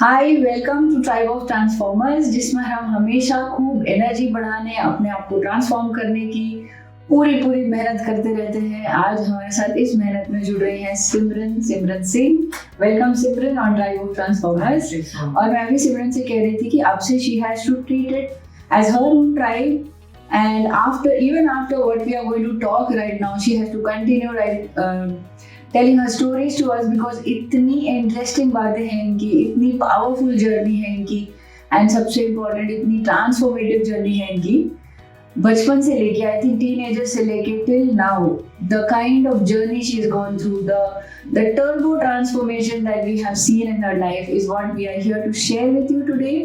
Hi, welcome to Tribe of Transformers, जिसमें हम हमेशा खूब एनर्जी बढ़ाने, अपने आप को ट्रांसफॉर्म करने की पूरी मेहनत करते रहते हैं। आज हमारे साथ इस मेहनत में जुड़ रही हैं Simran Singh. Welcome Simran on tribe of transformers. और मैं अभी सिमरन से कह रही थी कि अब से she has to treat it as her own tribe, and even after what we are going to talk right now, she has to continue telling her stories to us, because इतनी इंटरेस्टिंग बातें हैं इनकी, इतनी powerful journey है इनकी, and सबसे important इतनी transformative journey है इनकी। बचपन से लेके आई थिंक टीनेजर से लेके till now, the kind of journey she is gone through, the turbo transformation that we have seen in her life is what we are here to share with you today.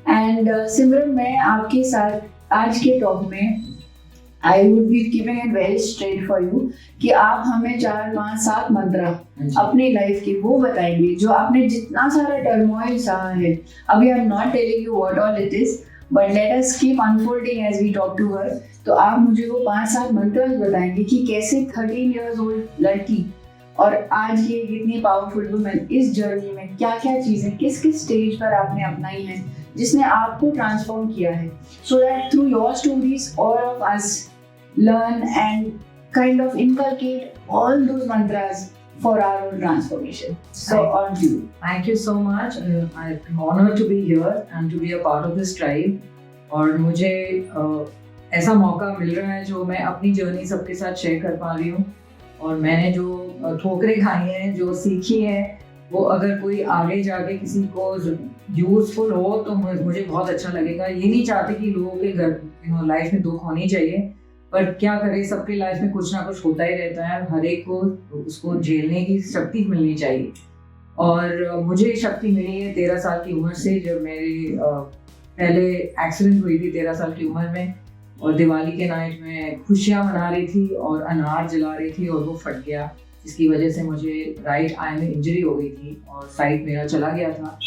And Simran, मैं आपके साथ आज के talk में I would be keeping it very straight for you कि आप हमें 4, 5, 7 मंत्र अपनी लाइफ की वो बताएंगे जो आपने जितना सारा टर्मोइल सहा है। अभी I am not telling you what all it is, but let us keep unfolding as we talk to her. तो आप मुझे वो 5-7 मंत्र बताएंगे कि कैसे 13 years old लड़की और आज ये इतनी पावरफुल वुमन इस जर्नी में क्या क्या चीज़ें किस किस स्टेज पर आपने अपनाई हैं जिसने आपको ट्रांसफॉर्म किया है, so that through your stories all of us learn and kind of inculcate all those mantras for our own transformation. So on to you. Thank you so much. I'm honored to be here and to be a part of this tribe. और मुझे ऐसा मौका मिल रहा है जो मैं अपनी journey सबके साथ शेयर कर पा रही हूँ। और मैंने जो ठोकरें खाई हैं, जो सीखी हैं, वो अगर कोई आगे जाके किसी को यूजफुल हो तो मुझे बहुत अच्छा लगेगा। ये नहीं चाहते कि लोगों के घर लाइफ में दुख होनी चाहिए, पर क्या करें, सबके लाइफ में कुछ ना कुछ होता ही रहता है। हर एक को उसको झेलने की शक्ति मिलनी चाहिए। और मुझे शक्ति मिली है 13 साल की उम्र से, जब मेरी पहले एक्सीडेंट हुई थी 13 साल की उम्र में। और दिवाली के नाइट में खुशियाँ मना रही थी और अनार जला रही थी और वो फट गया, जिसकी वजह से मुझे राइट आई में इंजरी हो गई थी और साइट मेरा चला गया था।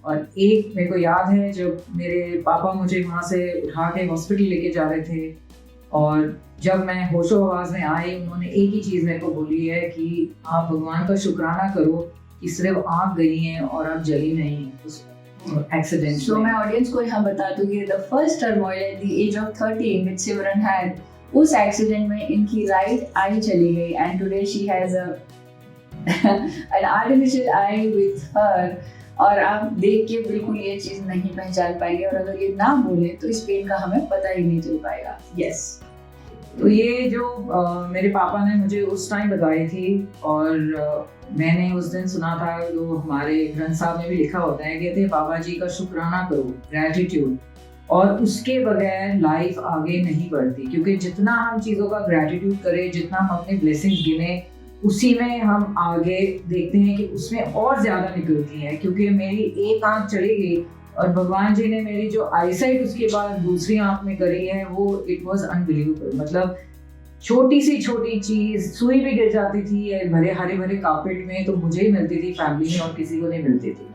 और एक मेरे को याद है जब मेरे पापा मुझे वहाँ से उठा के हॉस्पिटल लेके जा रहे थे, और जब मैं होशो आवाज़ में आई, उन्होंने एक ही चीज़ मेरे को बोली है कि आप भगवान का शुक्राना करो कि सिर्फ आँख गई हैं और आप जली नहीं हैं उस एक्सीडेंट। So मैं ऑडियंस को यहाँ बता दूँ कि the first turmoil at the age of 13 which Simran had, उस एक्सीडेंट में इनकी राइट आई चली गई, and today she has an artificial eye with her। और आप देख के बिल्कुल ये चीज़ नहीं पहचान पाएंगे, और अगर ये ना बोले तो इस पेन का हमें पता ही नहीं चल पाएगा। यस, तो ये जो मेरे पापा ने मुझे उस टाइम बताई थी, और मैंने उस दिन सुना था, जो हमारे ग्रंथ साहब में भी लिखा होता है, कहते हैं बाबा जी का शुक्राना करो, ग्रैटिट्यूड, और उसके बगैर लाइफ आगे नहीं बढ़ती। क्योंकि जितना हम चीज़ों का ग्रैटिट्यूड करें, जितना हम अपने ब्लेसिंग्स गिने, उसी में हम आगे देखते हैं कि उसमें और ज़्यादा निकलती है। क्योंकि मेरी एक आँख चली गई और भगवान जी ने मेरी जो आईसाइट उसके बाद दूसरी आँख में करी है, वो इट वाज अनबिलीवेबल। मतलब छोटी सी छोटी चीज़, सुई भी गिर जाती थी हरे भरे कार्पेट में, तो मुझे ही मिलती थी फैमिली में और किसी को नहीं मिलती थी।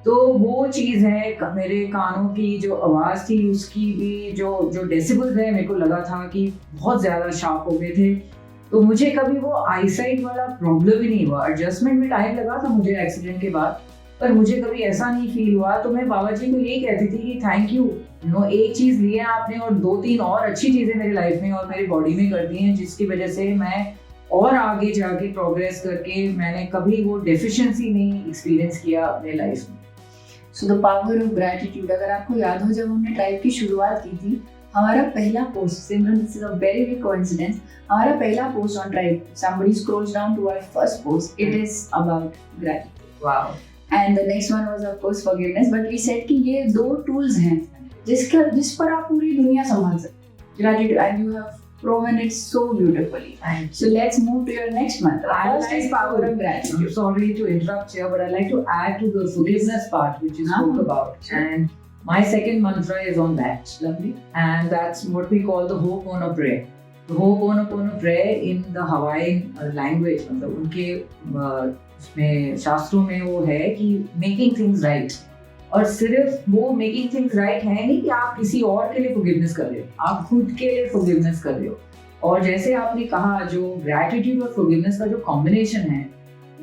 तो वो चीज़ है, मेरे कानों की जो आवाज़ थी उसकी भी जो डेसिबल्स है, मेरे को लगा था कि बहुत ज़्यादा शार्प हो गए थे। तो मुझे कभी वो आईसाइट वाला प्रॉब्लम ही नहीं हुआ। एडजस्टमेंट में टाइम लगा था मुझे एक्सीडेंट के बाद, पर मुझे कभी ऐसा नहीं फील हुआ। तो मैं बाबा जी को यही कहती थी कि थैंक यू, एक चीज़ ली है आपने और 2-3 और अच्छी चीज़ें मेरी लाइफ में और मेरी बॉडी में कर दी हैं, जिसकी वजह से मैं और आगे जाके प्रोग्रेस करके मैंने कभी वो डेफिशिएंसी नहीं एक्सपीरियंस किया अपने लाइफ में। So the power of gratitude. अगर आपको याद हो, जब हमने ट्राइब की शुरुआत की थी, हमारा पहला post, Simran, this is a very big coincidence, हमारा पहला post on tribe, somebody scrolls down to our first post, it is about gratitude. Wow. And the next one was of course forgiveness, but we said कि ये 2 tools हैं जिस पर आप पूरी दुनिया संभाल सकते। Gratitude, and you have proven it so beautifully. So let's move to your next mantra. First is power of gratitude. I'm sorry to interrupt here, but I'd like to add to the forgiveness part which you spoke about. Sure. And my second mantra is on that. Lovely. And that's what we call the Ho'oponopono prayer. The Ho'oponopono prayer in the Hawaiian language, मतलब उनके उसमें शास्त्रों में वो है कि making things right. और सिर्फ वो मेकिंग थिंग्स राइट है नहीं कि आप किसी और के लिए फॉरगिवनेस कर रहे हो, आप खुद के लिए फॉरगिवनेस कर रहे हो। और जैसे आपने कहा, जो ग्रैटिट्यूड और फॉरगिवनेस का जो कॉम्बिनेशन है,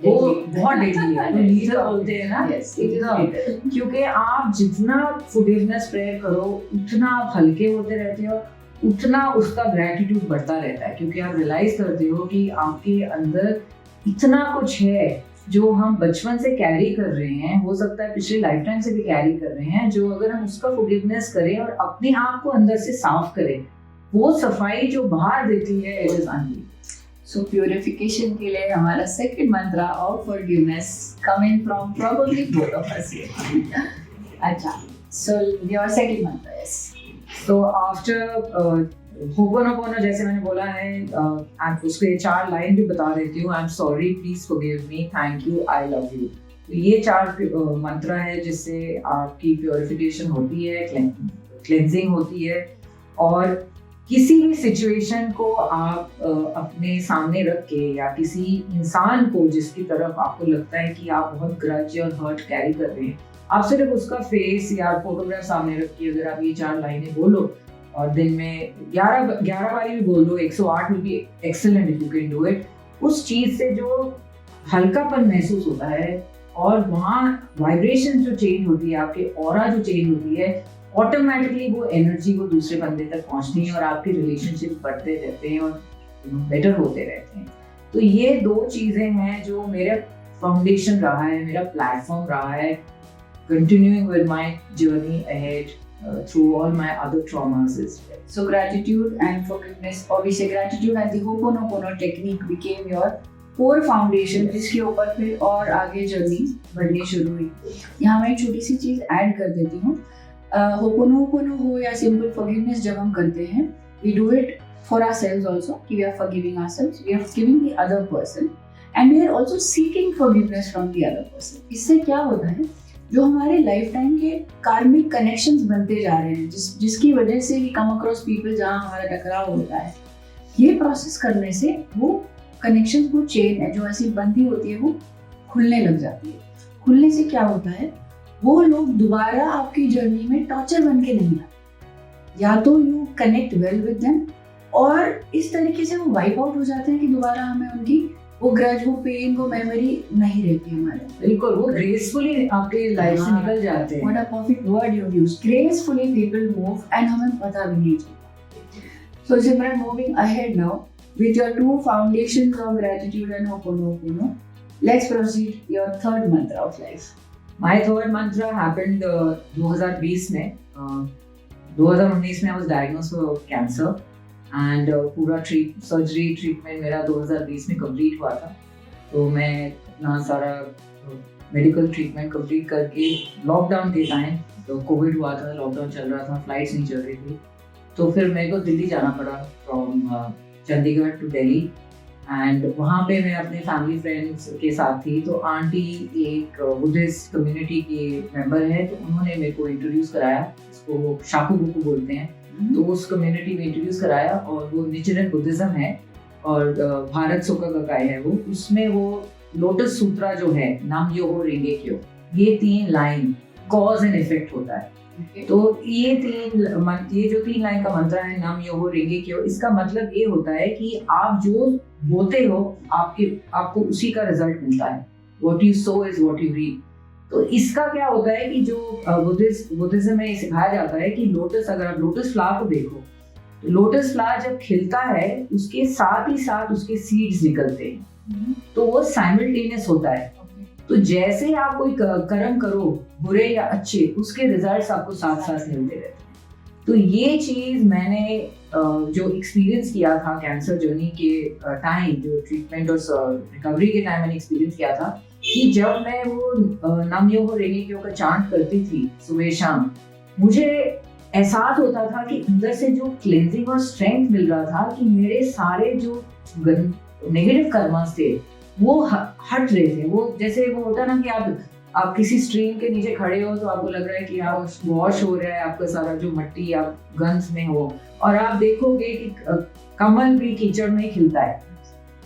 वो बहुत डेडली है, तो लीथल बोलते हैं ना। Yes, It is a- क्योंकि आप जितना फॉरगिवनेस प्रेयर करो उतना आप हल्के होते रहते हो, उतना उसका ग्रैटिट्यूड बढ़ता रहता है, क्योंकि आप रियलाइज करते हो कि आपके अंदर इतना कुछ है जो हम बचपन से कैरी कर रहे हैं, हो सकता है पिछले लाइफ टाइम से भी कैरी कर रहे हैं, जो अगर हम उसका फॉरगिवनेस करें और अपने आप को अंदर से साफ करें, वो सफाई जो बाहर देती है, it is unbelievable. So purification के लिए हमारा second mantra of forgiveness coming from probably both of us here. अच्छा, so your second mantra is. तो आफ्टर होपोनोपोनो, जैसे मैंने बोला है, आप उसके 4 लाइन भी बता देती हूँ। I am sorry, please forgive me, thank you, I love you. तो ये 4 मंत्र है जिससे आपकी प्योरिफिकेशन होती है, क्लेंजिंग होती है, और किसी भी सिचुएशन को आप अपने सामने रख के, या किसी इंसान को जिसकी तरफ आपको लगता है कि आप बहुत ग्रज और हर्ट कैरी कर रहे हैं, आप सिर्फ उसका फेस या फोटोग्राफ सामने रख के अगर आप ये 4 लाइनें बोलो और दिन में 11 बारी भी बोल दो, 108 will be excellent if you can do it. उस चीज से जो हल्कापन महसूस होता है और वहाँ वाइब्रेशन जो चेंज होती है, आपके ऑरा जो चेंज होती है, ऑटोमेटिकली वो एनर्जी वो दूसरे बंदे तक पहुंचती है और आपके रिलेशनशिप बढ़ते रहते हैं और बेटर होते रहते हैं। तो ये 2 चीजें हैं जो मेरा फाउंडेशन रहा है, मेरा प्लेटफॉर्म रहा है, continuing with my journey ahead through all my other traumas as well. So gratitude and forgiveness, or we say gratitude and the Ho'oponopono technique became your core foundation, जिसके ऊपर फिर और आगे जर्नी बढ़नी शुरू हुई। यहाँ मैं एक छोटी सी चीज ऐड कर देती हूँ। Ho'oponopono हो या simple forgiveness जब हम करते हैं, we do it for ourselves also, कि we are forgiving ourselves, we are forgiving the other person, and we are also seeking forgiveness from the other person. इससे क्या होता है, जो हमारे लाइफ टाइम के कार्मिक कनेक्शंस बनते जा रहे हैं, जिसकी वजह से वी कम अक्रॉस पीपल जहाँ हमारा टकराव होता है, ये प्रोसेस करने से वो कनेक्शंस, वो चेन है जो ऐसी बंधी होती है, वो खुलने लग जाती है। खुलने से क्या होता है, वो लोग दोबारा आपकी जर्नी में टॉर्चर बन के नहीं आते, या तो you connect well with them, और इस तरीके से वो वाइप आउट हो जाते हैं कि दोबारा हमें उनकी वो ग्रज, वो पेन, वो मेमोरी नहीं रहती हमारे। बिल्कुल, वो ग्रेसफुली आपके लाइफ से निकल जाते हैं। What a perfect word you use. Gracefully people move and हमें पता भी नहीं चलता। So Simran, moving ahead now with your 2 foundations of gratitude and Ho'oponopono, let's proceed your third mantra of life. My third mantra happened 2020 में। 2019 में I was diagnosed with cancer and पूरा surgery treatment मेरा 2020 में complete हुआ था। तो मैं अपना सारा मेडिकल ट्रीटमेंट कंप्लीट करके लॉकडाउन के टाइम, तो कोविड हुआ था, लॉकडाउन चल रहा था, फ्लाइट्स नहीं चल रही थी, तो फिर मेरे को दिल्ली जाना पड़ा from Chandigarh to Delhi, and वहाँ पे मैं अपने फैमिली फ्रेंड्स के साथ थी। तो आंटी एक बुद्धिस्ट कम्युनिटी के मेंबर है, तो उन्होंने मेरे को इंट्रोड्यूस कराया, इसको शाकू बुकू बोलते हैं, तो उस कम्युनिटी में इंट्रोड्यूस कराया, और वो निचिरन बुद्धिज्म है और भारत सोका गकाई है वो, उसमें वो लोटस सूत्रा जो है, नाम योहो रेंगे क्यों, ये 3 लाइन कॉज एंड इफेक्ट होता है। तो ये जो 3 लाइन का मंत्र है, नाम योहो रेंगे क्यों, इसका मतलब ये होता है कि आप जो बोते हो आपको उसी का रिजल्ट मिलता है। What you sow is what you reap. तो इसका क्या होता है कि जो बुद्धिज्म में सिखाया जाता है कि लोटस, अगर आप लोटस फ्लावर को देखो, तो लोटस फ्लावर जब खिलता है उसके साथ ही साथ उसके सीड्स निकलते हैं, तो वो साइमल्टेनियस होता है। तो जैसे आप कोई कर्म करो, बुरे या अच्छे, उसके रिजल्ट्स आपको साथ साथ मिलते रहते हैं। तो ये चीज मैंने जो एक्सपीरियंस किया था कैंसर जर्नी के टाइम, जो ट्रीटमेंट और रिकवरी के टाइम मैंने एक्सपीरियंस किया था, कि जब मैं वो नाम योहो रेंगे क्यों का चांट करती थी सुबह शाम, मुझे एहसास होता था कि अंदर से जो क्लेंजिंग और स्ट्रेंथ मिल रहा था, कि मेरे सारे जो नेगेटिव कर्मास थे वो हट रहे थे। वो जैसे वो होता ना कि आप किसी स्ट्रीम के नीचे खड़े हो, तो आपको लग रहा है कि आप वॉश हो रहा है आपका सारा जो मट्टी, आप गंज में हो, और आप देखोगे कि कमल भी कीचड़ में खिलता है,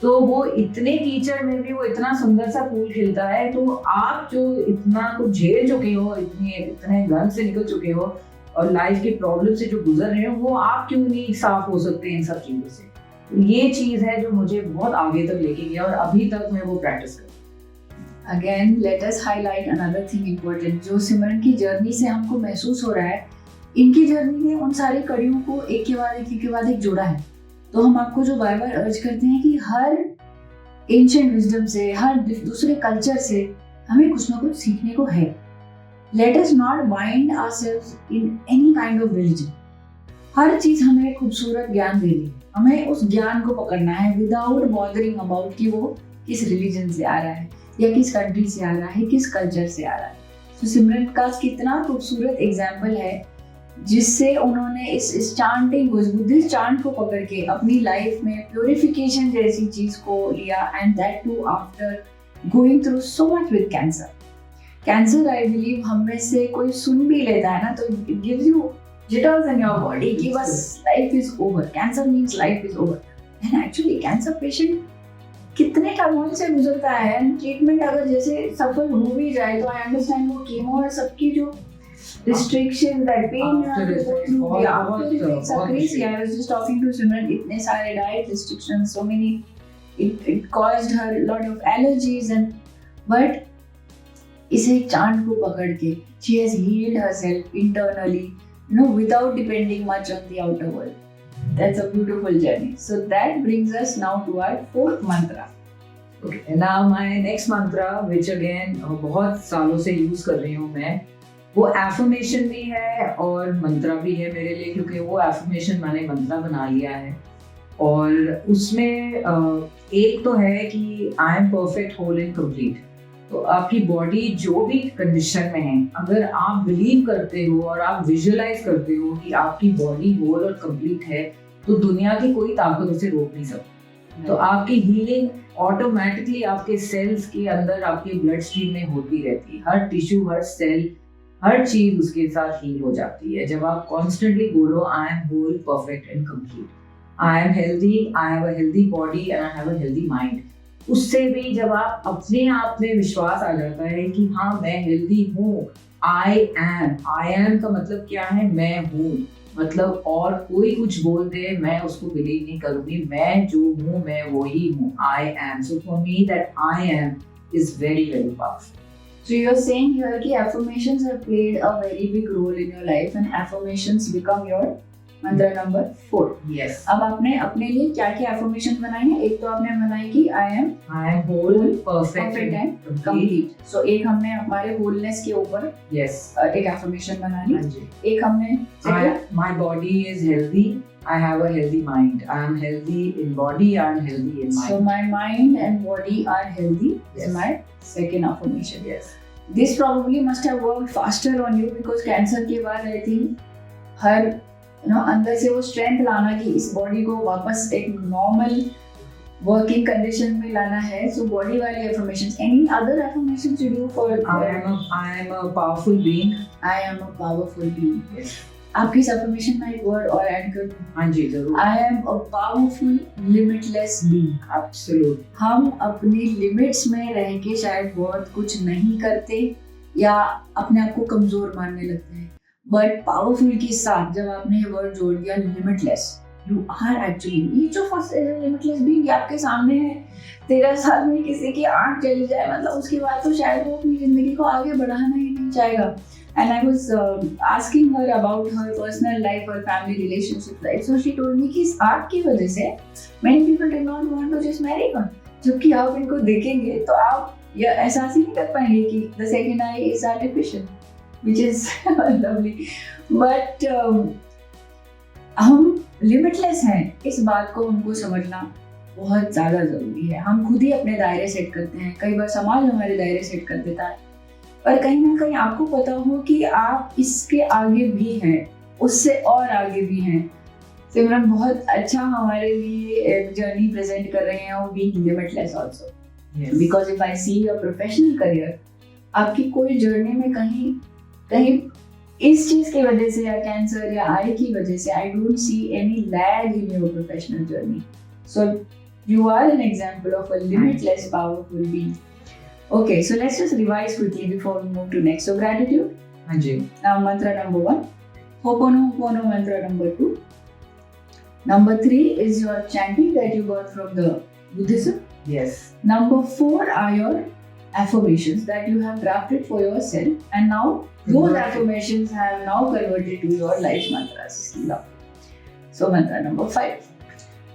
तो वो इतने कीचड़ में भी वो इतना सुंदर सा फूल खिलता है। तो आप जो इतना कुछ झेल चुके हो, इतने गंज से निकल चुके हो और लाइफ के प्रॉब्लम से जो गुजर रहे हो, वो आप क्यों नहीं साफ हो सकते इन सब चीजों से। ये चीज है जो मुझे बहुत आगे तक लेके गया और अभी तक मैं वो प्रैक्टिस करती हूँ। Again, let us highlight another thing important. जो सिमरन की जर्नी से हमको महसूस हो रहा है, इनकी जर्नी ने उन सारी कड़ियों को एक के बाद एक जोड़ा है. तो हम आपको जो बार बार अर्ज करते हैं कि हर एंशिएंट विजडम से, हर दूसरे कल्चर से हमें कुछ ना कुछ सीखने को है. Let us not bind ourselves in any kind of religion. हर चीज हमें खूबसूरत ज्ञान दे रही है, हमें उस ज्ञान को पकड़ना है विदाउट बॉदरिंग अबाउट कि वो किस रिलीजन से आ रहा है या किस कंट्री से आ रहा है, किस कल्चर से आ रहा है. तो सिमरन का कितना खूबसूरत एग्जाम्पल है जिससे उन्होंने इस चांटिंग को, इस बुद्धिस्ट चांट को पकड़ के अपनी लाइफ में प्योरिफिकेशन जैसी चीज को लिया. And that too after going through so much with cancer. Cancer I believe हम में से कोई सुन भी लेता है ना तो it gives you jitters in your body कि बस life is over. Cancer means life is over. And actually cancer patient कितने टर्मोइल से गुजरता है. एंड ट्रीटमेंट अगर जैसे सफल हो भी जाए तो आई अंडरस्टैंड वो कीमो और सबकी जो restriction that pain you have to go through the after effects are crazy. I was just talking to Simran, इतने सारे diet restrictions, so many, it caused her lot of allergies and but इसे चांद को पकड़ के she has healed herself internally, you know, without depending much on the outer world. That's a beautiful journey. So that brings us now to our fourth mantra. Okay, now my next mantra, which again बहुत सालों से use कर रही हूँ मैं, वो affirmation भी है और मंत्रा भी है मेरे लिए, क्योंकि वो एफर्मेशन मैंने मंत्रा बना लिया है. और उसमें एक तो है कि I am perfect, whole and complete. तो आपकी बॉडी जो भी कंडीशन में है, अगर आप बिलीव करते हो और आप विजुअलाइज करते हो कि आपकी बॉडी होल और कंप्लीट है, तो दुनिया की कोई ताकत उसे रोक नहीं सकती. तो आपकी हीलिंग ऑटोमेटिकली आपके सेल्स के अंदर, आपके ब्लड स्ट्रीम में होती रहती है. हर टिश्यू, हर सेल, हर चीज उसके साथ हील हो जाती है जब आप कॉन्स्टेंटली बोलो I am whole, perfect and complete. I am healthy, I have a healthy body and I have a healthy mind. उससे भी जब आप अपने आप में विश्वास आ जाता है कि हाँ मैं हेल्दी हूँ, आई एम का मतलब क्या है, मैं हूँ. मतलब और कोई कुछ बोल दे मैं उसको बिलीव नहीं करूँगी, मैं जो हूँ मैं वही हूँ, I am. So for me that I am is very very powerful. So you're saying here कि affirmations have played a very big role in your life and affirmations become your मंत्र नंबर 4. Yes. अब आपने अपने लिए क्या क्या affirmation बनाई है? एक तो आपने बनाई कि I am whole, perfect and complete. So एक हमने हमारे होलनेस के ऊपर एक एफर्मेशन बना ली. एक हमने my body is healthy, I have a healthy mind. I am healthy in body, I am healthy in mind. So my mind and body are healthy. Yes. Is my second affirmation. Yes. This probably must have worked faster on you because cancer के बाद I think हर अंदर से वो strength लाना कि इस body को वापस एक नॉर्मल वर्किंग कंडीशन में लाना है. सो बॉडी वाली affirmations. Any other affirmations you do for? I am a powerful being. I am a powerful being. Yes. आपकी इस affirmation में एक वर्ड और ऐड कर दूं. हाँ जी जरूर. I am a powerful limitless being. Absolute. हम अपनी लिमिट्स में रह के शायद बहुत कुछ नहीं करते या अपने आप को कमजोर मानने लगते हैं, बट पावरफुल के साथ जब आपने ये वर्ड जोड़ दिया limitless, you are actually each of us is a limitless being. आपके सामने है 13 साल में किसी की आंख चली जाए, मतलब उसके बाद तो शायद वो अपनी जिंदगी को आगे बढ़ाना ही नहीं चाहेगा. And I was asking her about her personal life, her family relationship life. So she told me कि इस आर्ट की वजह से many people did not want to just marry her. जबकि आप इनको देखेंगे तो आप ये एहसास ही नहीं कर पाएंगे कि the second eye is artificial, which is lovely. But हम limitless हैं, इस बात को हमको समझना बहुत ज़्यादा ज़रूरी है. हम खुद ही अपने दायरे सेट करते हैं, कई बार समाज हमारे दायरे सेट कर देता है, पर कहीं ना कहीं आपको पता हो कि आप इसके आगे भी हैं, उससे और आगे भी हैं. सिमरन बहुत अच्छा हमारे लिए एक जर्नी प्रेजेंट कर रहे हैं और being limitless also, because if I see your professional career, आपकी कोई जर्नी में कहीं इस चीज की वजह से या कैंसर या आई की वजह से I don't see any lag in your professional journey. So you are an example of a limitless powerful being. Okay, so let's just revise quickly before we move to next. So gratitude. हाँ जी. Now mantra number 1. Ho'oponopono mantra number 2. Number 3 is your chanting that you got from the Buddhism. Yes. Number 4 are your affirmations that you have drafted for yourself, and now those affirmations have now converted to your life mantras. So mantra number 5.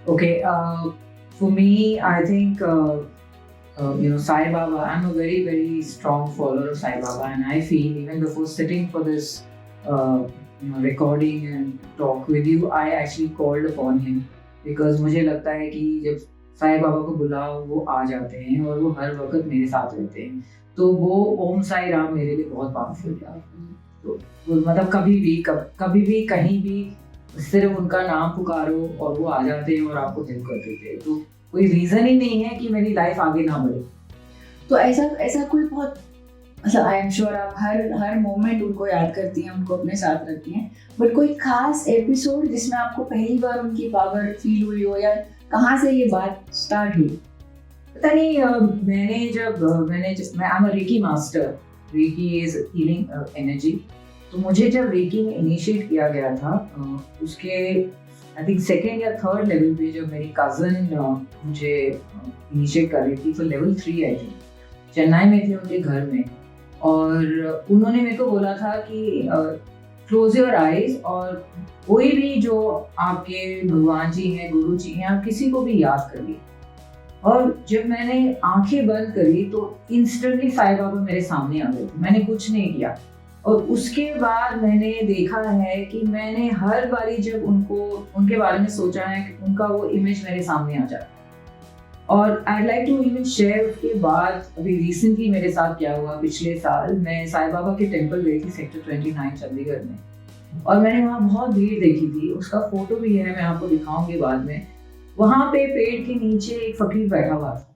Okay, for me, I think Sai Baba. I'm a very, very strong follower of Sai Baba, and I feel even before sitting for this recording and talk with you, I actually called upon him because मुझे लगता है कि जब साई बाबा को बुलाओ वो आ जाते हैं और वो हर वक्त मेरे साथ रहते हैं, तो वो ओम साई राम मेरे लिए बहुत पावरफुल था। तो मतलब कभी भी कहीं भी सिर्फ उनका नाम पुकारो और वो आ जाते हैं और आपको हेल्प कर देते हैं, तो कोई रीजन ही नहीं है कि मेरी लाइफ आगे ना बढ़े। तो ऐसा कोई बहुत मतलब आई एम श्योर आप हर मोमेंट उनको याद करती हैं, उनको अपने साथ रखती हैं, बट कोई खास एपिसोड जिसमें आपको पहली बार उनकी पावर फील हुई हो, या कहाँ से ये बात स्टार्ट हुई? पता नहीं, मैं I am a reiki master. Reiki is healing energy. तो मुझे जब रेकी में इनिशिएट किया गया था, उसके आई थिंक 2nd या 3rd लेवल पे जब मेरी कज़न मुझे इनिशिएट कर रही थी, तो लेवल 3 आई थी, चेन्नई में थे उनके घर में, और उन्होंने मेरे को बोला था कि क्लोज योर आईज और कोई भी जो आपके भगवान जी हैं, गुरु जी हैं, आप किसी को भी याद करिए। और जब मैंने आंखें बंद करी तो इंस्टेंटली साई बाबा मेरे सामने आ गए थे। मैंने कुछ नहीं किया, और उसके बाद मैंने देखा है कि मैंने हर बारी जब उनके बारे में सोचा है कि उनका वो इमेज मेरे सामने आ जाता है। और I like to even share उसके बाद अभी रिसेंटली मेरे साथ क्या हुआ। पिछले साल मैं साई बाबा के टेम्पल गई थी सेक्टर 29 चंडीगढ़ में, और मैंने वहाँ बहुत भीड़ देखी थी। उसका फोटो भी है, मैं आपको दिखाऊंगी बाद में। वहाँ पे पेड़ के नीचे एक फकीर बैठा हुआ था,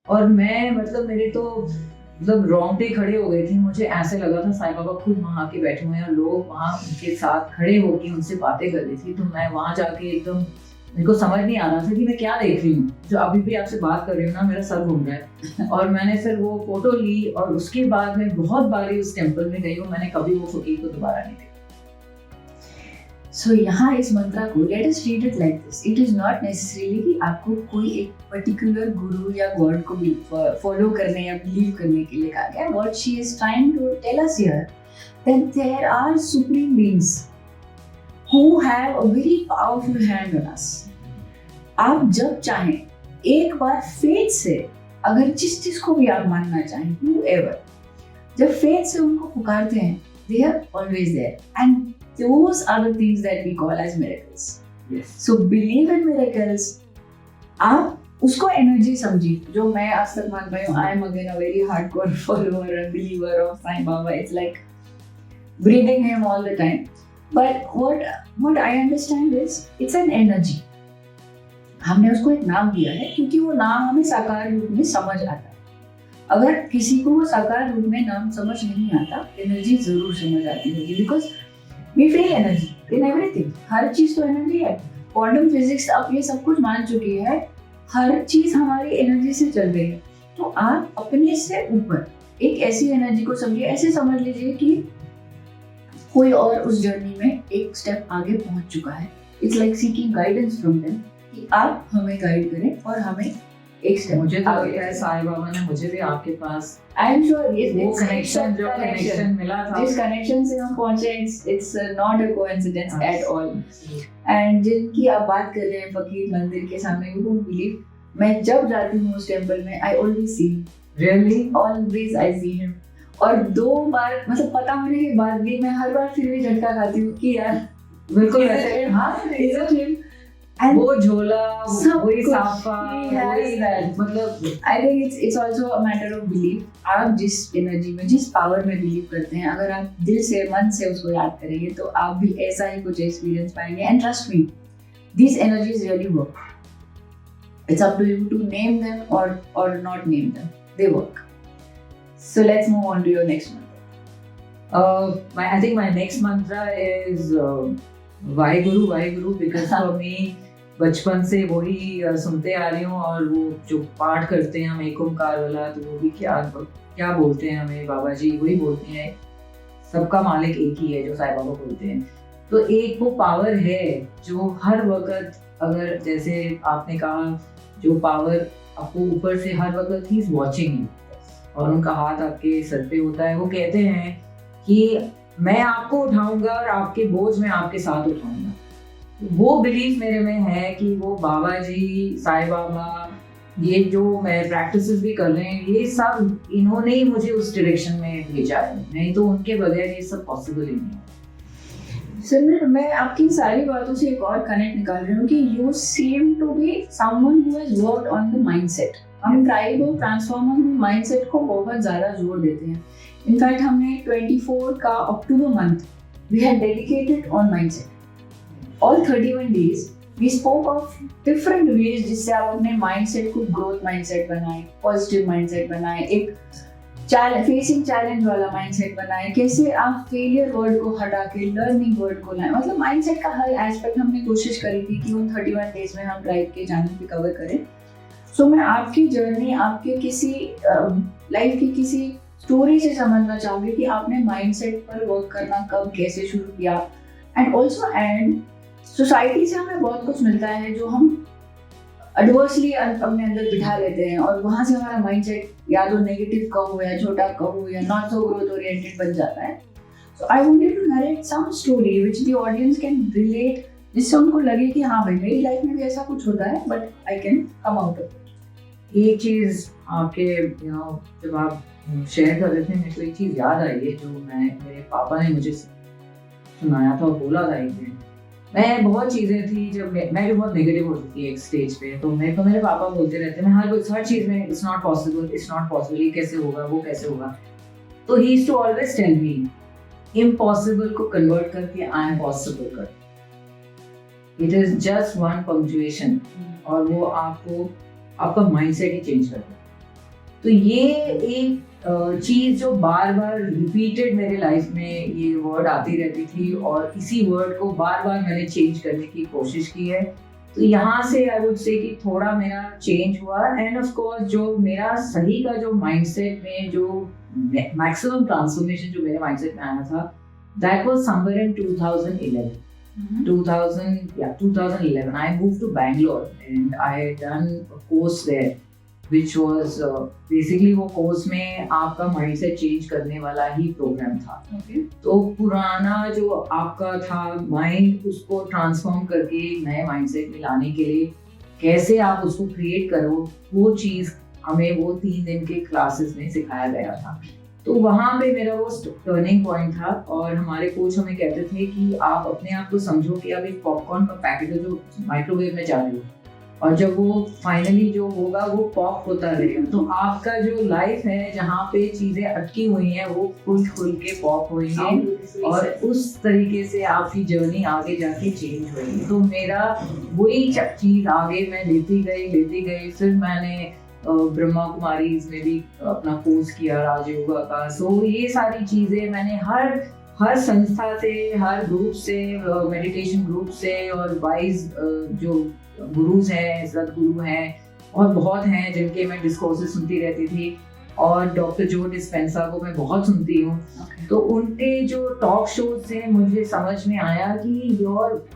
और मैं मेरे तो रोंगटे खड़े हो गए थे। मुझे ऐसे लगा था साई बाबा खुद वहाँ के बैठे हुए हैं और लोग वहाँ उनके साथ खड़े होकर उनसे बातें कर रही थी। तो मैं वहाँ जाके एकदम, मेरे को समझ नहीं आ रहा था कि मैं क्या देख रही हूँ। जो अभी भी आपसे बात कर रही हूँ ना, मेरा सर घूम रहा है। और मैंने फिर वो फोटो ली, और उसके बाद मैं बहुत बारी उस टेम्पल में गई हूँ। मैंने कभी वो फकीर को दोबारा नहीं देखा। So यहाँ इस मंत्रा को let us treat it like this. It is not necessarily कि आपको कोई एक particular गुरु या गॉड को फॉलो करने या बिलीव करने के लिए कहा गया। What she is trying to tell us here that there are supreme beings who have a very powerful hand on us. आप जब चाहें एक बार फेथ से, अगर जिस चीज को भी आप मानना चाहें, whoever, जब फेथ से उनको पुकारते हैं, they are always there, and those are the things that we call as miracles. Yes. So believe in miracles. आप उसको एनर्जी समझिए, जो मैं आज तक मान पाई हूँ। I am again a very hardcore follower and believer of Sai Baba. It's like breathing him all the time. But what I understand is it's an energy. हमने उसको एक नाम दिया है क्योंकि वो नाम हमें साकार रूप में समझ आता है। अगर किसी को वो साकार रूप में नाम समझ नहीं आता, एनर्जी जरूर समझ आती होगी, because we feel energy in everything. हर चीज तो एनर्जी है। क्वांटम फिजिक्स अब ये सब कुछ मान चुकी है, हर चीज हमारी एनर्जी से चल रही है। तो आप अपने से ऊपर एक ऐसी एनर्जी को समझिए, ऐसे समझ लीजिए कि कोई और उस जर्नी में एक स्टेप आगे पहुंच चुका है। It's like seeking guidance from them कि आप हमें गाइड करें और हमें एक स्टेप। मुझे तो लगता है साई बाबा ने मुझे भी आपके पास, आई एम श्योर, वो कनेक्शन मिला था, जिस कनेक्शन से हम पहुंचे, it's not a coincidence at all. And जिनकी आप बात कर रहे हैं फकीर मंदिर के सामने, यू डोंट बिलीव, मैं जब जाती हूँ उस टेंपल में, I always see him. Really? Always I see him. और 2 बार पता होने के बाद भी मैं हर बार फिर भी झटका खाती हूँ कि यार बिल्कुल ऐसे, हाँ, वो झोला, वही साफा, I think it's also a matter of belief. आप जिस एनर्जी में, जिस पावर में बिलीव करते हैं, अगर आप दिल से, मन से उसको याद करेंगे तो आप भी ऐसा ही कुछ एक्सपीरियंस पाएंगे। And trust me, these energies really work. It's up to you to name them or not name them. They work. So let's move on to your next mantra. I think my next mantra is Vaheguru, because for me बचपन से वही सुनते आ रही हूँ। और वो जो पाठ करते हैं हम एक ओंकार वाला, तो वो भी क्या बोलते हैं हमें बाबा जी, वही बोलते हैं सबका मालिक एक ही है, जो साईं बाबा बोलते हैं। तो एक वो पावर है जो हर वक्त, अगर जैसे आपने कहा, जो पावर आपको ऊपर से हर वक्त ही इज वॉचिंग यू, और उनका हाथ आपके सर पे होता है, वो कहते हैं कि मैं आपको उठाऊंगा और आपके बोझ में आपके साथ उठाऊंगा। वो बिलीफ मेरे में है कि वो बाबा जी, साईं बाबा, ये जो मैं प्रैक्टिसेस भी कर रहे हैं, ये सब इन्होंने ही मुझे उस डायरेक्शन में भेजा है, नहीं तो उनके बगैर ये सब पॉसिबल ही नहीं है। सिमरन, मैं आपकी सारी बातों से एक और कनेक्ट निकाल रही हूँ कि you seem to be someone who has worked on the mindset. हम ट्राइब ऑफ ट्रांसफॉर्मर में माइंडसेट को बहुत ज़्यादा जोर देते हैं। इनफैक्ट हमने 24 का अक्टूबर month we had dedicated on mindset. All 31 days we spoke of different ways जिससे आप अपने माइंडसेट को ग्रोथ माइंडसेट बनाएं, पॉजिटिव माइंडसेट बनाएं, एक फेसिंग चैलेंज वाला माइंडसेट बनाएं, कैसे आप फेलियर वर्ड को हटा के लर्निंग वर्ड को लाएं। मतलब माइंडसेट का हर एस्पेक्ट हमने कोशिश करी थी कि उन 31 days में हम ट्राइब के चैनल पे कवर करें। सो मैं आपकी जर्नी, आपके किसी लाइफ की किसी स्टोरी से समझना चाहूँगी कि आपने माइंडसेट पर वर्क करना कब, कैसे शुरू किया। एंड ऑल्सो सोसाइटी से हमें बहुत कुछ मिलता है जो हम एडवर्सली अपने अंदर बिठा लेते हैं और वहाँ से हमारा माइंडसेट या तो नेगेटिव कहो या छोटा कहो या नॉट सो ग्रोथ ओरिएंटेड बन जाता है। So I wanted to narrate some story which the audience can relate, जिससे उनको लगे कि हाँ भाई मेरी लाइफ में भी ऐसा कुछ होता है but I can come out of it. एक चीज़ आपके जब आप शेयर कर रहे थे, मेरे को एक चीज़ याद आई है जो मेरे पापा ने मुझे सुनाया था और बोला था एक दिन। मैं बहुत चीज़ें थी जब मैं जो बहुत नेगेटिव होती थी एक स्टेज पे, तो मेरे पापा बोलते रहते, मैं हर चीज़ में इट्स नॉट पॉसिबल, ये कैसे होगा, वो कैसे होगा। तो he used to always tell me impossible को कन्वर्ट करके आई एम पॉसिबल कर। It is just one punctuation और वो आपका माइंडसेट ही चेंज कर देता है। तो ये एक चीज़ जो बार बार रिपीटेड मेरे लाइफ में ये वर्ड आती रहती थी और इसी वर्ड को बार बार मैंने चेंज करने की कोशिश की है। तो यहाँ से आई वुड से कि थोड़ा मेरा चेंज हुआ। एंड ऑफ कोर्स जो मेरा सही का जो माइंडसेट में जो मैक्सिमम ट्रांसफॉर्मेशन जो मेरे माइंडसेट में आया था, that was somewhere in 2011. 2011 I moved to Bangalore and I had done a course there which was basically वो कोर्स में आपका माइंडसेट चेंज करने वाला ही प्रोग्राम था। तो पुराना जो आपका था माइंड, उसको ट्रांसफॉर्म करके नए माइंडसेट में लाने के लिए कैसे आप उसको क्रिएट करो, वो चीज़ हमें वो 3 दिन के क्लासेस में सिखाया गया था। तो वहाँ पे मेरा वो टर्निंग पॉइंट था और हमारे कोच हमें कहते थे कि आप अपने आप को समझो कि आप एक पॉपकॉर्न का पैकेट है जो माइक्रोवेव में जा रही हो और जब वो फाइनली जो होगा वो पॉप होता रहेगा। तो आपका जो लाइफ है जहाँ पे चीज़ें अटकी हुई हैं वो खुल के पॉप होंगे और उस तरीके से आपकी जर्नी आगे जाके चेंज होगी। तो मेरा वही चीज़ आगे मैं लेती गई। फिर मैंने ब्रह्मा कुमारी में भी अपना कोर्स किया राजयोगा का। सो ये सारी चीज़ें मैंने हर संस्था से, हर ग्रुप से, मेडिटेशन ग्रुप से और वाइज जो गुरुज हैं, सदगुरु हैं और बहुत हैं जिनके मैं डिस्कोर्सेस सुनती रहती थी और डॉक्टर जो डिस्पेंसा को मैं बहुत सुनती हूँ। तो उनके जो टॉक शो से मुझे समझ में आया कि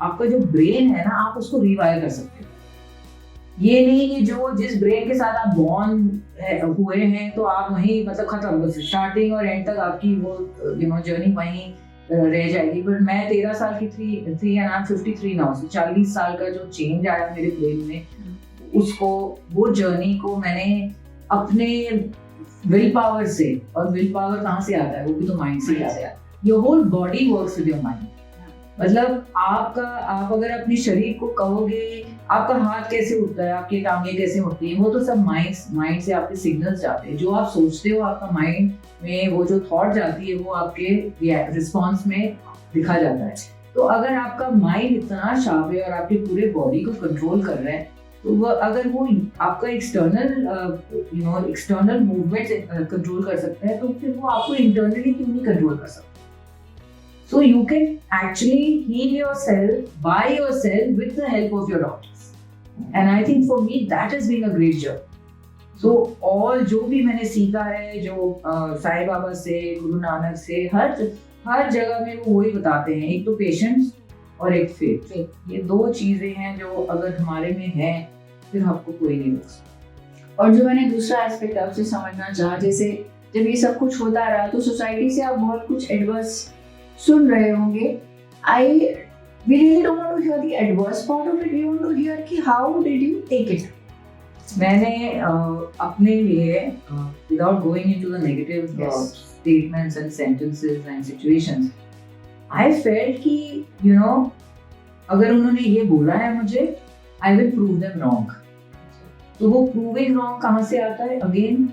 आपका जो ब्रेन है ना, आप उसको रिवायर कर सकते हो। ये नहीं कि जिस ब्रेन के साथ आप बॉर्न हुए हैं तो आप वहीं मतलब खत्म, स्टार्टिंग और एंड तक आपकी वो जर्नी वहीं रह जाएगी। बट मैं 13 साल की थी एंड आई एम 53 नाउ। 40 साल का जो चेंज आया मेरे ब्रेन में, उसको वो जर्नी को मैंने अपने विल पावर से, और विल पावर कहाँ से आता है, वो भी तो माइंड से आता है। Your whole body works with your mind. मतलब आप अगर अपने शरीर को कहोगे आपका हाथ कैसे उठता है, आपकी टांगे कैसे उठती हैं, वो तो सब माइंड से आपके सिग्नल्स जाते हैं। जो आप सोचते हो आपका माइंड में वो जो थॉट जाती है वो आपके रिस्पॉन्स में दिखा जाता है। तो अगर आपका माइंड इतना शार्प है और आपके पूरे बॉडी को कंट्रोल कर रहा है, तो वो अगर वो आपका एक्सटर्नल मूवमेंट कंट्रोल कर सकता है, तो फिर वो आपको इंटरनली क्यों नहीं कंट्रोल कर सकता। So you can actually heal yourself by yourself with the help of your doctors. And I think for me that has been a great journey. So all जो भी मैंने सीखा है, जो साईं बाबा से, गुरु नानक से, हर जगह में वो वही बताते हैं, एक तो पेशेंस और एक फेथ। ये 2 चीजें हैं जो अगर हमारे में है फिर आपको कोई नहीं रोक सकता। और जो मैंने दूसरा एस्पेक्ट आपसे समझना चाहा, जैसे जब ये सब कुछ होता रहा तो सोसाइटी से आप बहुत कुछ एडवर्स सुन रहे होंगे. We really don't want to hear the adverse part of it. We want to hear कि how did you take it? मैंने अपने लिए without going into the negative statements and sentences and situations, I felt कि अगर उन्होंने ये बोला है मुझे, I will prove them wrong. तो वो proving wrong कहाँ से आता है? Again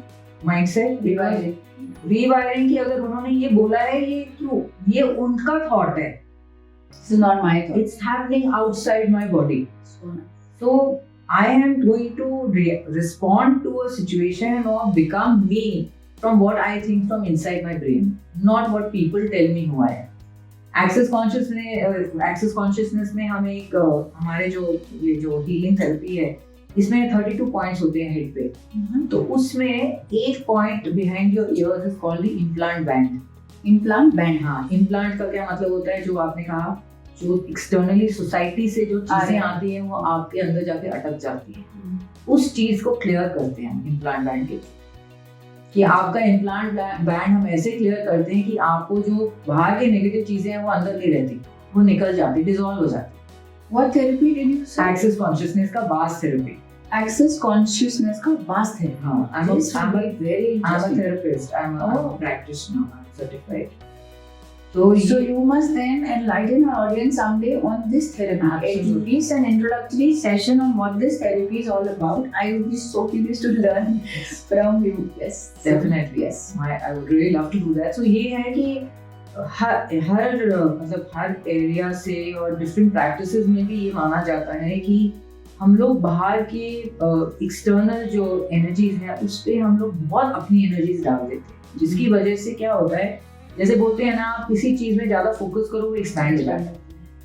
mindset rewiring कि अगर उन्होंने ये बोला है ये क्यों? ये उनका thought है. This is not my thought. It's happening outside my body. So I am going to respond to a situation or become me from what I think from inside my brain, not what people tell me who I am. Access consciousness में हमें एक हमारे जो healing therapy है, इसमें 32 points होते हैं head पे. तो उसमें एक point behind your ears is called the implant band. Implant band. हाँ, implant का क्या मतलब होता है? जो आपने कहा, जो एक्सटर्नली सोसाइटी से जो चीजें आती हैं वो आपके अंदर जाके अटक जाती हैं. उस चीज को क्लियर करते हैं इम्प्लांट बैंड के, कि आपका इम्प्लांट बैंड हम ऐसे क्लियर करते हैं कि आपको जो बाहर की नेगेटिव चीजें हैं वो अंदर नहीं रहती, वो निकल जाती, डिसॉल्व हो जाती. What therapy did you say? Access consciousness का बास थेरेपी. Access consciousness का बास therapy. हाँ, I'm a therapist. I'm a practitioner. I'm certified. So you must then enlighten our audience someday on this therapy. Absolutely. At least an introductory session on what this therapy is all about. I would be so curious to learn from you. Yes. Definitely. Yes. I would really love to do that. So ये है कि हर area से और different practices में भी ये माना जाता है कि हम लोग बाहर के एक्सटर्नल जो एनर्जीज है उस पे हम लोग बहुत अपनी एनर्जीज डाल देते हैं, जिसकी वजह से क्या होता है, जैसे बोलते हैं ना, आप किसी चीज में ज्यादा फोकस करो वो एक्सपैंड हो जाता है.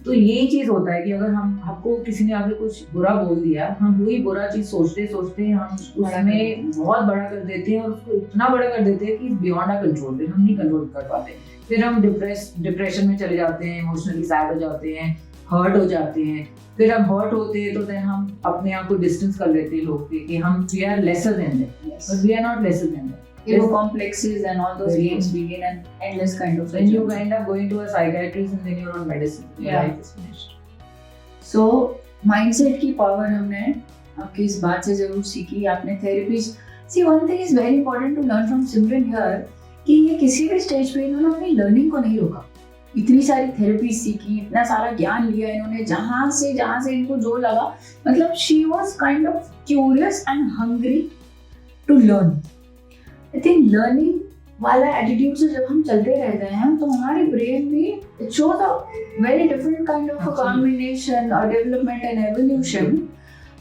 तो यही चीज होता है कि अगर आपको किसी ने आगे कुछ बुरा बोल दिया, हम वही बुरा चीज सोचते हम उसमें बहुत बड़ा कर देते हैं और उसको इतना बड़ा कर देते हैं कि बियॉन्ड आवर कंट्रोल, हम नहीं कंट्रोल कर पाते. फिर हम डिप्रेशन में चले जाते हैं, इमोशनली सैड हो जाते हैं, हर्ट हो जाते हैं. फिर हम हर्ट होते हैं तो फिर हम अपने आप को डिस्टेंस कर लेते हैं लोग से कि हम we are lesser than them, but we are not lesser than them. Ego complexes and all those games begin, and endless kind of. Then you end up going to a psychiatrist and then you're on medicine. Your life is finished. So mindset की power हमने आपकी इस बात से जरूर सीखी. आपने therapies, see one thing is very important to learn from Simran here कि ये किसी भी स्टेज पे इन्होंने अपनी लर्निंग को नहीं रोका. इतनी सारी थेरेपी सीखी, इतना सारा ज्ञान लिया इन्होंने, जहाँ से इनको जो लगा, मतलब she was kind of curious and hungry to learn. I think learning वाला एटीट्यूड से जब हम चलते रहते हैं तो हमारी ब्रेन भी it shows a very different kind of a combination or development and evolution.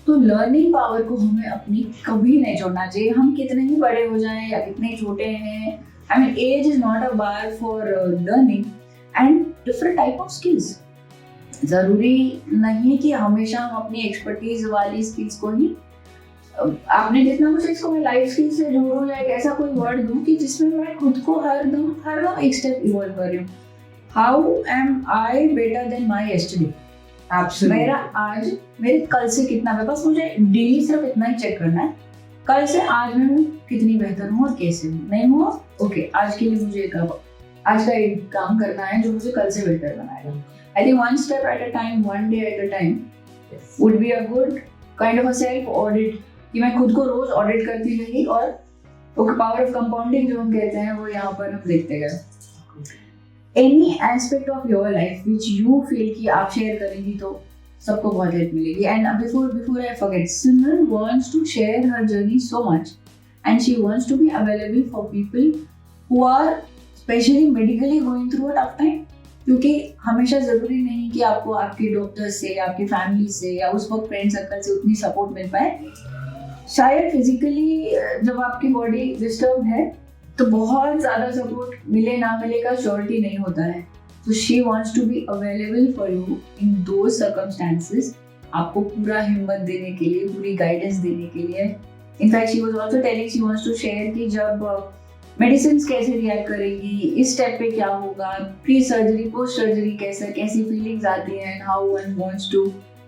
तो लर्निंग पावर को हमें अपनी कभी नहीं छोड़ना चाहिए. हम कितने ही बड़े हो जाएं या कितने छोटे हैं, I mean age is not a bar for learning and different type of skills. जरूरी नहीं कि हमेशा हम अपनी एक्सपर्टीज वाली स्किल्स को ही, आपने जितना कुछ इसको मैं लाइफ स्किल से जोड़ूं या एक ऐसा कोई वर्ड दूं कि जिसमें मैं खुद को हर दम एक स्टेप इवॉल्व कर रही हूँ. How am I better than my yesterday? मेरा आज मेरे कल से कितना है, बस मुझे डेली सिर्फ इतना ही चेक करना है, कल से आज में कितनी बेहतर हूँ और कैसे हूँ. नहीं हुआ, ओके, आज के लिए मुझे आज का एक काम करना है जो मुझे कल से बेहतर बनाएगा. I think one step at a time, one day at a time would be a good kind of a self audit, कि मैं खुद को रोज ऑडिट करती रही और पावर ऑफ कंपाउंडिंग जो हम कहते हैं वो यहाँ पर हम देखते गए. Any aspect of your life which you feel कि आप शेयर करेंगी तो सबको बहुत हेल्प मिलेगी. And before I forget, Simran wants to share her journey so much and she wants to be available for people who are specially medically going through a tough time. क्योंकि हमेशा ज़रूरी नहीं कि आपको आपके डॉक्टर से या आपकी फैमिली से या उस वक्त फ्रेंड सर्कल से उतनी सपोर्ट मिल पाए. शायद फिजिकली जब आपकी बॉडी डिस्टर्ब है तो बहुत ज़्यादा सपोर्ट मिले ना मिले का श्योरिटी नहीं होता है. तो she wants to be available for you in those circumstances, आपको पूरा हिम्मत देने के लिए, पूरी गाइडेंस देने के लिए. In fact she was also telling she wants to share कि जब मेडिसिन कैसे रिएक्ट करेगी, इस स्टेप पे क्या होगा, प्री सर्जरी पोस्ट सर्जरी कैसी फीलिंग्स आती हैं, and how one wants to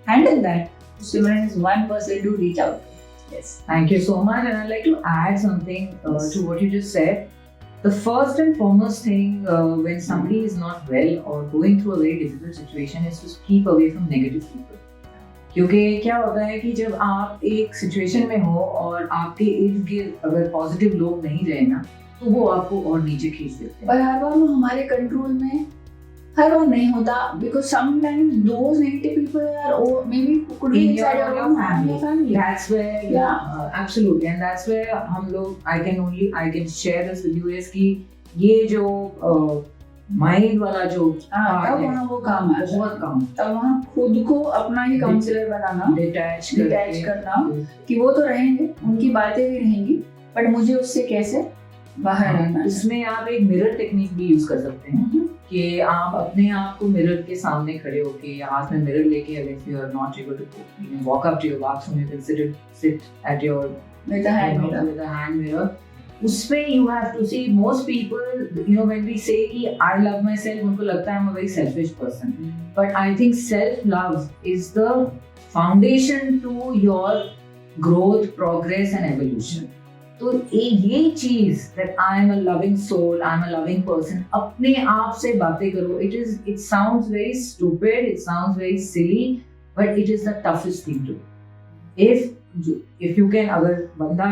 handle that. Simran is one person to reach out. Yes. Thank you so much. And I'd like to add something to what you just said. The first and foremost thing when somebody is not well or going through a very difficult situation is to keep away from negative people. क्योंकि क्या होता है कि जब आप एक situation में हो और आपके इर्द गिर्द अगर पॉजिटिव लोग नहीं रहे ना तो वो आपको और नीचे खींच देते हैं. पर हर बार वो हमारे कंट्रोल में हर बार नहीं होता, because sometimes those negative people are maybe could be inside your own family. That's where absolutely, and that's where हम लोग I can share this with you is कि ये जो माइंड वाला जो तब वहाँ वो काम है, बहुत काम, तब वहाँ खुद को अपना ही काउंसलर बनाना, डिटैच करना कि वो तो रहेंगे, उनकी बातें भी रहेंगी, बट मुझे उससे कैसे बाहर आना. इसमें आप एक मिरर टेक्निक भी यूज कर सकते हैं कि आप अपने आप को मिरर के सामने खड़े होके या हाथ में मिरर लेके if you are not able to walk up to your bathroom, you can sit at your with a hand mirror. उसमें you have to see most people, when we say कि I love myself, उनको लगता है I'm a very selfish person. But I think self-love is the foundation to your growth, progress and evolution. तो ये चीज that I am a loving soul, I am a loving person, अपने आप से बातें करो. It sounds very stupid, it sounds very silly, but it is the toughest thing to do. If you can, अगर बंदा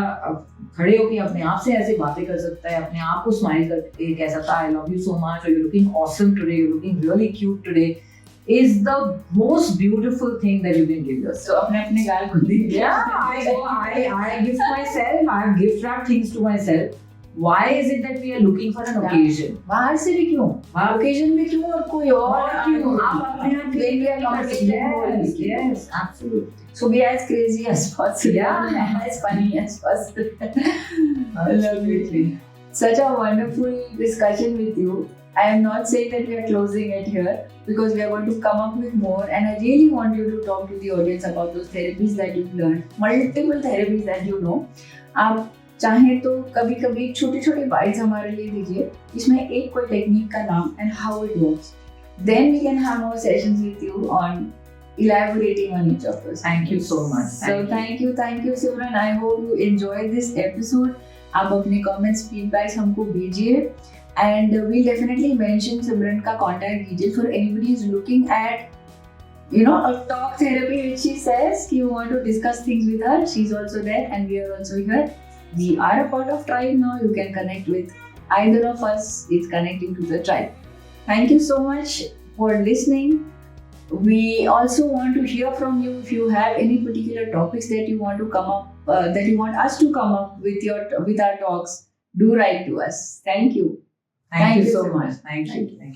खड़े होके अपने आप से ऐसे बातें कर सकता है, अपने आप को स्माइल करके कह सकता है I love you so much, or you're looking awesome today, you're looking really cute today, is the most beautiful thing that you can give yourself. So अपने गाल खुद ही. Yeah, I gift myself, I gift wrap things to myself. Why is it that we are looking for an occasion? बाहर से भी क्यों? occasion भी क्यों और कोई और क्यों? आप अपने आप के लिए comfortable. Yes, absolutely. So be as crazy as possible. Yeah. As funny as possible. Absolutely. Such a wonderful discussion with you. I am not saying that we are closing it here because we are going to come up with more, and I really want you to talk to the audience about those therapies that you've learned, multiple therapies that you know. आप चाहें तो कभी कभी छोटे छोटे bytes हमारे लिए दीजिए इसमें एक कोई टेक्निक का नाम and how it works. Then we can have more sessions with you on elaborating on each of those. Thank you so much. So thank you Simran. I hope you enjoyed this episode. आप अपने comments, feedbacks हमको भेजिए. And we'll definitely mention Simran ka contact detail for anybody who's looking at, a talk therapy which she says you want to discuss things with her. She's also there and we are also here. We are a part of tribe now. You can connect with either of us. It's connecting to the tribe. Thank you so much for listening. We also want to hear from you if you have any particular topics that you want to come up, that you want us to come up with our talks. Do write to us. Thank you. Thank you so much. Thank you.